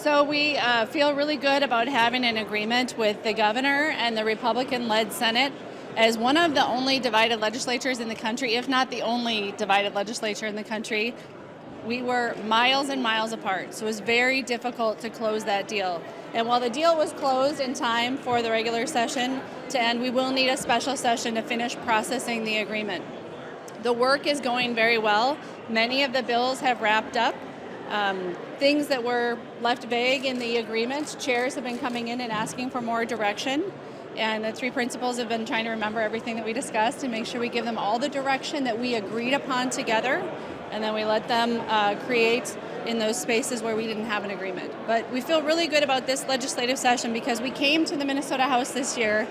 So we feel really good about having an agreement with the governor and the Republican-led Senate as one of the only divided legislatures in the country, if not the only divided legislature in the country. We were miles and miles apart, so it was very difficult to close that deal. And while the deal was closed in time for the regular session to end, we will need a special session to finish processing the agreement. The work is going very well. Many of the bills have wrapped up. Things that were left vague in the agreement, chairs have been coming in and asking for more direction. And the three principals have been trying to remember everything that we discussed and make sure we give them all the direction that we agreed upon together. And then we let them create in those spaces where we didn't have an agreement. But we feel really good about this legislative session because we came to the Minnesota House this year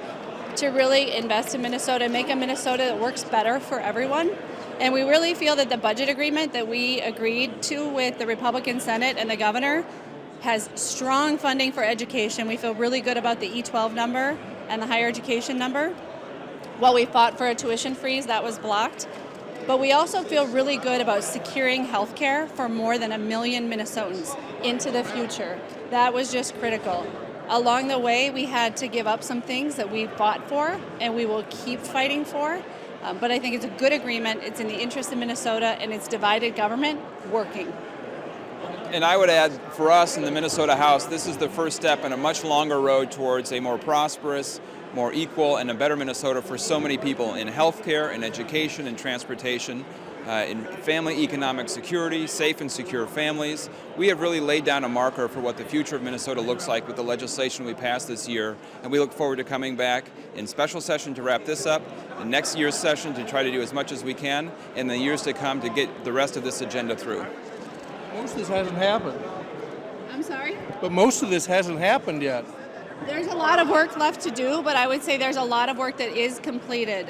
to really invest in Minnesota and make a Minnesota that works better for everyone. And we really feel that the budget agreement that we agreed to with the Republican Senate and the governor has strong funding for education. We feel really good about the E-12 number and the higher education number. While we fought for a tuition freeze, that was blocked. But we also feel really good about securing health care for more than 1 million Minnesotans into the future. That was just critical. Along the way, we had to give up some things that we fought for and we will keep fighting for. But I think it's a good agreement. It's in the interest of Minnesota and it's divided government working. And I would add, for us in the Minnesota House, this is the first step in a much longer road towards a more prosperous, more equal, and a better Minnesota for so many people in healthcare, in education, in transportation, in family economic security, safe and secure families. We have really laid down a marker for what the future of Minnesota looks like with the legislation we passed this year, and we look forward to coming back in special session to wrap this up, in next year's session to try to do as much as we can, and the years to come to get the rest of this agenda through. Most of this hasn't happened. I'm sorry? But most of this hasn't happened yet. There's a lot of work left to do, but I would say there's a lot of work that is completed.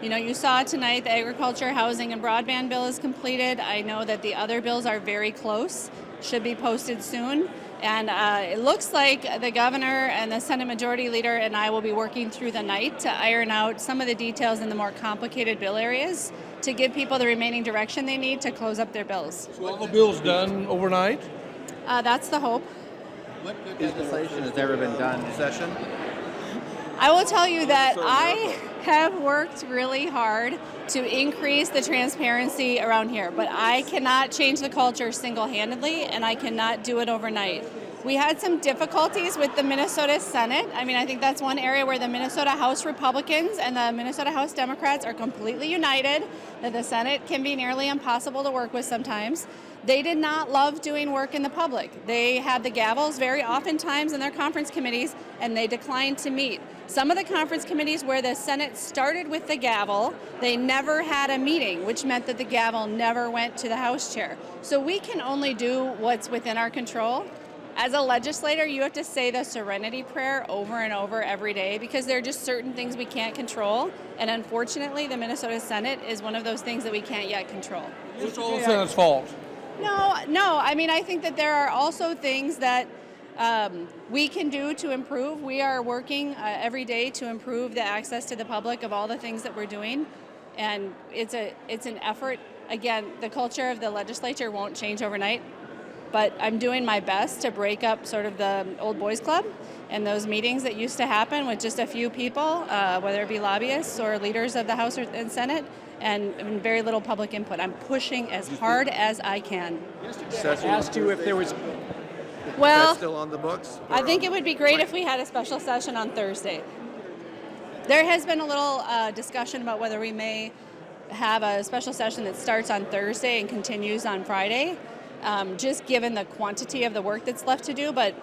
You saw tonight the agriculture, housing, and broadband bill is completed. I know that the other bills are very close, should be posted soon. And it looks like the governor and the Senate Majority Leader and I will be working through the night to iron out some of the details in the more complicated bill areas to give people the remaining direction they need to close up their bills. So all the bills done overnight? That's the hope. What legislation has ever been done in session? I will tell you that I have worked really hard to increase the transparency around here, but I cannot change the culture single-handedly, and I cannot do it overnight. We had some difficulties with the Minnesota Senate. I think that's one area where the Minnesota House Republicans and the Minnesota House Democrats are completely united, that the Senate can be nearly impossible to work with sometimes. They did not love doing work in the public. They had the gavels very oftentimes in their conference committees, and they declined to meet. Some of the conference committees where the Senate started with the gavel, they never had a meeting, which meant that the gavel never went to the House chair. So we can only do what's within our control. As a legislator, you have to say the serenity prayer over and over every day because there are just certain things we can't control. And unfortunately, the Minnesota Senate is one of those things that we can't yet control. It's all the Senate's fault. No. I think that there are also things that we can do to improve. We are working every day to improve the access to the public of all the things that we're doing. And it's an effort. Again, the culture of the legislature won't change overnight. But I'm doing my best to break up sort of the old boys club and those meetings that used to happen with just a few people, whether it be lobbyists or leaders of the House and Senate, and very little public input. I'm pushing as hard as I can. Session asked you if there was. Well, that's still on the books. I think it would be great if we had a special session on Thursday. There has been a little discussion about whether we may have a special session that starts on Thursday and continues on Friday. Just given the quantity of the work that's left to do, but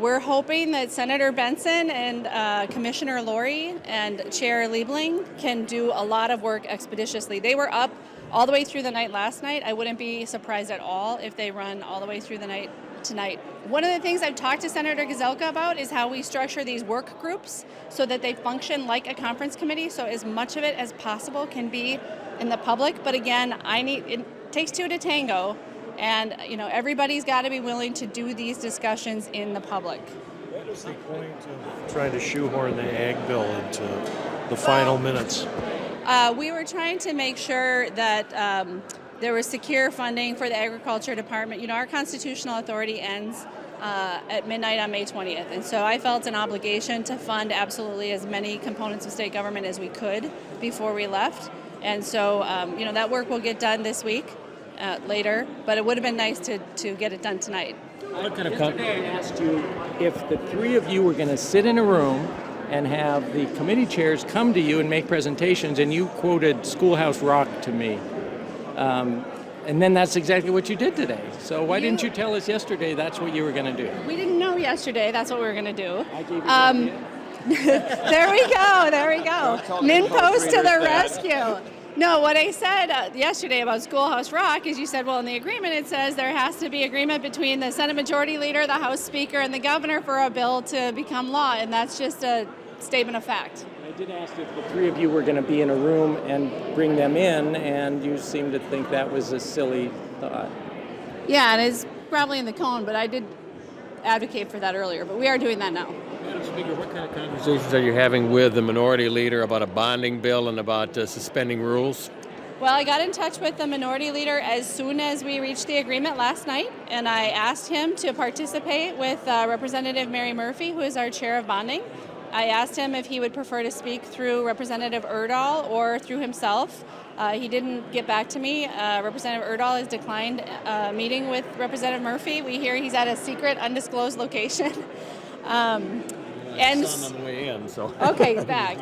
we're hoping that Senator Benson and Commissioner Laurie and Chair Liebling can do a lot of work expeditiously. They were up all the way through the night last night. I wouldn't be surprised at all if they run all the way through the night tonight. One of the things I've talked to Senator Gazelka about is how we structure these work groups so that they function like a conference committee, so as much of it as possible can be in the public. But again, it takes two to tango. And everybody's got to be willing to do these discussions in the public. What was the point of trying to shoehorn the ag bill into the final minutes? We were trying to make sure that there was secure funding for the Agriculture Department. Our constitutional authority ends at midnight on May 20th. And so I felt an obligation to fund absolutely as many components of state government as we could before we left. And so, that work will get done this week, later, but it would have been nice to get it done tonight. Yesterday I asked you if the three of you were going to sit in a room and have the committee chairs come to you and make presentations, and you quoted Schoolhouse Rock to me. And then that's exactly what you did today. So why didn't you tell us yesterday that's what you were going to do? We didn't know yesterday that's what we were going to do. I gave you There we go. Ninpost to the rescue. No, what I said yesterday about Schoolhouse Rock is you said, well, in the agreement it says there has to be agreement between the Senate Majority Leader, the House Speaker, and the Governor for a bill to become law, and that's just a statement of fact. I did ask if the three of you were going to be in a room and bring them in, and you seemed to think that was a silly thought. Yeah, and it's probably in the cone, but I did advocate for that earlier, but we are doing that now. Madam Speaker, what kind of conversations are you having with the Minority Leader about a bonding bill and about suspending rules? Well, I got in touch with the Minority Leader as soon as we reached the agreement last night, and I asked him to participate with Representative Mary Murphy, who is our chair of bonding. I asked him if he would prefer to speak through Representative Erdahl or through himself. He didn't get back to me. Representative Erdahl has declined meeting with Representative Murphy. We hear he's at a secret, undisclosed location. And on the way in, so. Okay, he's back.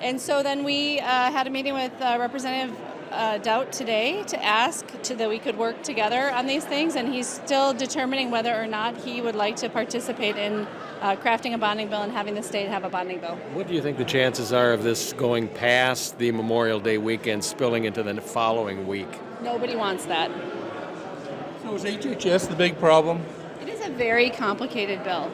And so then we had a meeting with Representative Doubt today to ask that we could work together on these things, and he's still determining whether or not he would like to participate in crafting a bonding bill and having the state have a bonding bill. What do you think the chances are of this going past the Memorial Day weekend, spilling into the following week? Nobody wants that. So is HHS the big problem? It is a very complicated bill.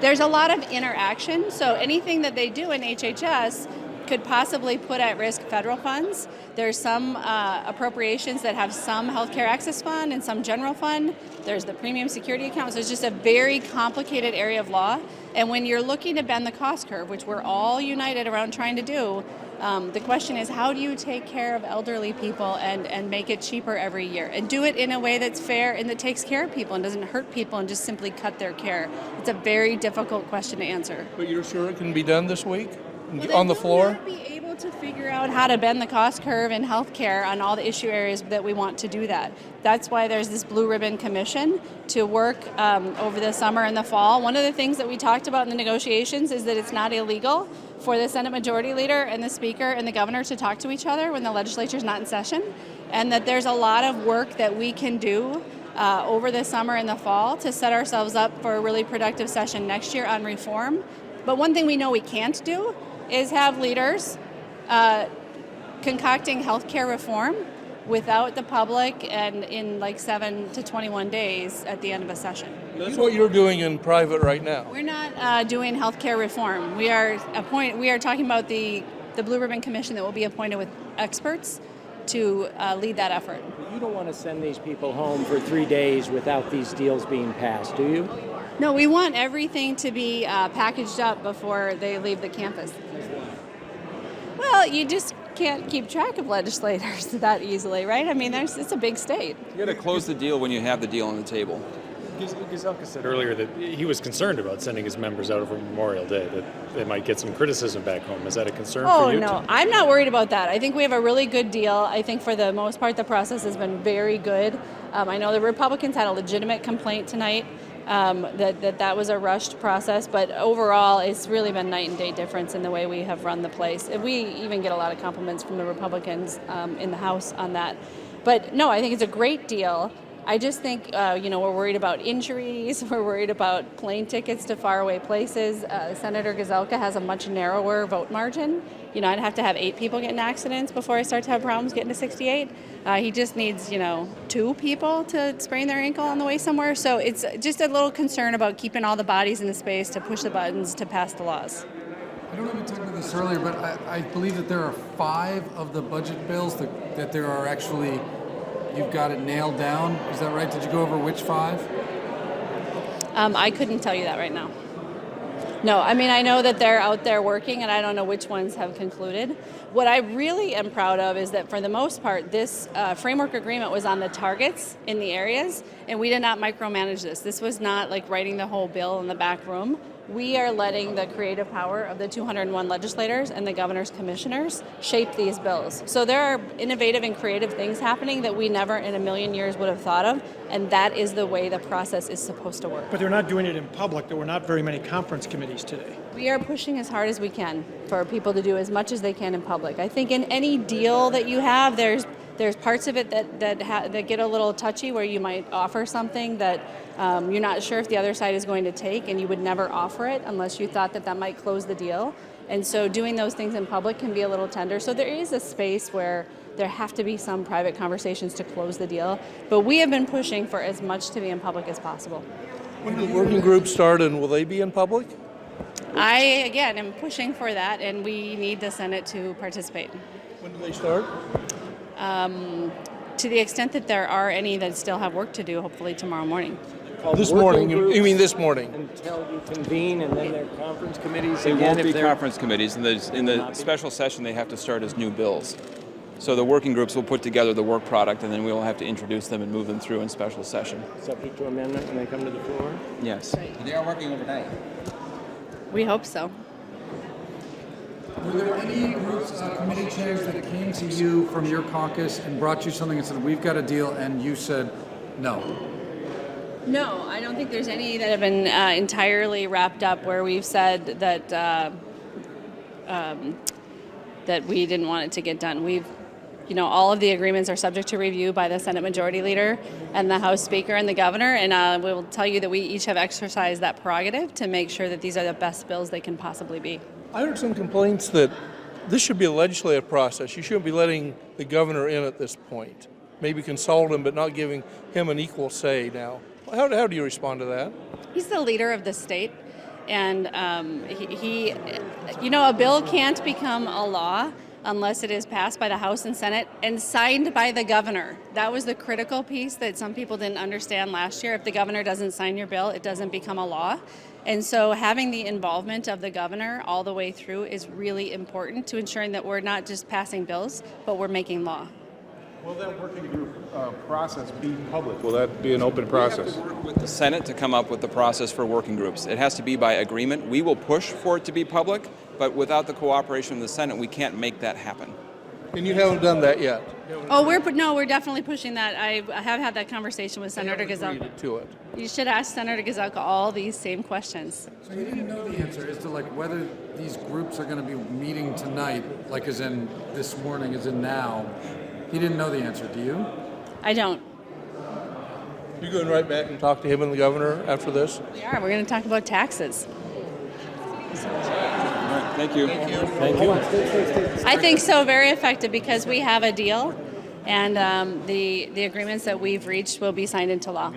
There's a lot of interaction, so anything that they do in HHS could possibly put at risk federal funds. There's some appropriations that have some healthcare access fund and some general fund. There's the premium security account. So it's just a very complicated area of law. And when you're looking to bend the cost curve, which we're all united around trying to do, the question is, how do you take care of elderly people and make it cheaper every year? And do it in a way that's fair and that takes care of people and doesn't hurt people and just simply cut their care. It's a very difficult question to answer. But you're sure it can be done this week? Well, on the floor? They will not be able to figure out how to bend the cost curve in healthcare on all the issue areas that we want to do that. That's why there's this Blue Ribbon Commission to work over the summer and the fall. One of the things that we talked about in the negotiations is that it's not illegal for the Senate Majority Leader and the Speaker and the Governor to talk to each other when the legislature is not in session, and that there's a lot of work that we can do over the summer and the fall to set ourselves up for a really productive session next year on reform. But one thing we know we can't do is have leaders concocting healthcare reform without the public and in like 7 to 21 days at the end of a session. That's what you're doing in private right now. We're not doing healthcare reform. We are talking about the Blue Ribbon Commission that will be appointed with experts to lead that effort. You don't want to send these people home for 3 days without these deals being passed, do you? No, we want everything to be packaged up before they leave the campus. Well, you just can't keep track of legislators that easily, right? I mean, it's a big state. You got to close the deal when you have the deal on the table. Gizelka said earlier that he was concerned about sending his members out over Memorial Day, that they might get some criticism back home. Is that a concern for you? Oh, no, I'm not worried about that. I think we have a really good deal. I think for the most part, the process has been very good. I know the Republicans had a legitimate complaint tonight that was a rushed process, but overall, it's really been night and day difference in the way we have run the place. We even get a lot of compliments from the Republicans in the House on that. But no, I think it's a great deal. I just think, we're worried about injuries. We're worried about plane tickets to faraway places. Senator Gizelka has a much narrower vote margin. I'd have to have 8 people get in accidents before I start to have problems getting to 68. He just needs, 2 people to sprain their ankle on the way somewhere. So it's just a little concern about keeping all the bodies in the space to push the buttons to pass the laws. I don't know if we talked about this earlier, but I believe that there are 5 of the budget bills that there are actually, you've got it nailed down. Is that right? Did you go over which 5? I couldn't tell you that right now. No, I mean, I know that they're out there working, and I don't know which ones have concluded. What I really am proud of is that for the most part, this framework agreement was on the targets in the areas, and we did not micromanage this. This was not like writing the whole bill in the back room. We are letting the creative power of the 201 legislators and the governor's commissioners shape these bills. So there are innovative and creative things happening that we never in a million years would have thought of, and that is the way the process is supposed to work. But they're not doing it in public. There were not very many conference committees today. We are pushing as hard as we can for people to do as much as they can in public. I think in any deal that you have, there's parts of it that get a little touchy, where you might offer something that you're not sure if the other side is going to take, and you would never offer it unless you thought that might close the deal. And so doing those things in public can be a little tender. So there is a space where there have to be some private conversations to close the deal. But we have been pushing for as much to be in public as possible. When do the working groups start, and will they be in public? I, again, am pushing for that, and we need the Senate to participate. When do they start? To the extent that there are any that still have work to do, hopefully tomorrow morning. This morning? You mean this morning? Until you convene, and then their conference committees They again. won't be conference committees. In the special session, they have to start as new bills. So the working groups will put together the work product, and then we will have to introduce them and move them through in special session. Subject to amendment when they come to the floor? Yes. They are working overnight. We hope so. Were there any groups, committee chairs that came to you from your caucus and brought you something and said, we've got a deal, and you said no? No, I don't think there's any that have been entirely wrapped up where we've said that that we didn't want it to get done. All of the agreements are subject to review by the Senate Majority Leader and the House Speaker and the Governor, and we will tell you that we each have exercised that prerogative to make sure that these are the best bills they can possibly be. I heard some complaints that this should be a legislative process. You shouldn't be letting the governor in at this point. Maybe consult him, but not giving him an equal say now. How do you respond to that? He's the leader of the state, and a bill can't become a law unless it is passed by the House and Senate and signed by the governor. That was the critical piece that some people didn't understand last year. If the governor doesn't sign your bill, it doesn't become a law. And so having the involvement of the governor all the way through is really important to ensuring that we're not just passing bills, but we're making law. Will that working group process be public? Will that be an open process? We have to work with the Senate to come up with the process for working groups. It has to be by agreement. We will push for it to be public, but without the cooperation of the Senate, we can't make that happen. And you haven't done that yet? Oh, we're definitely pushing that. I have had that conversation with Senator Gazelka. To it. You should ask Senator Gazelka all these same questions. So you didn't know the answer as to whether these groups are going to be meeting tonight, like as in this morning, as in now. He didn't know the answer. Do you? I don't. You going right back and talk to him and the governor after this? We are. We're going to talk about taxes. Thank you. Thank you. I think so. Very effective because we have a deal, and the agreements that we've reached will be signed into law.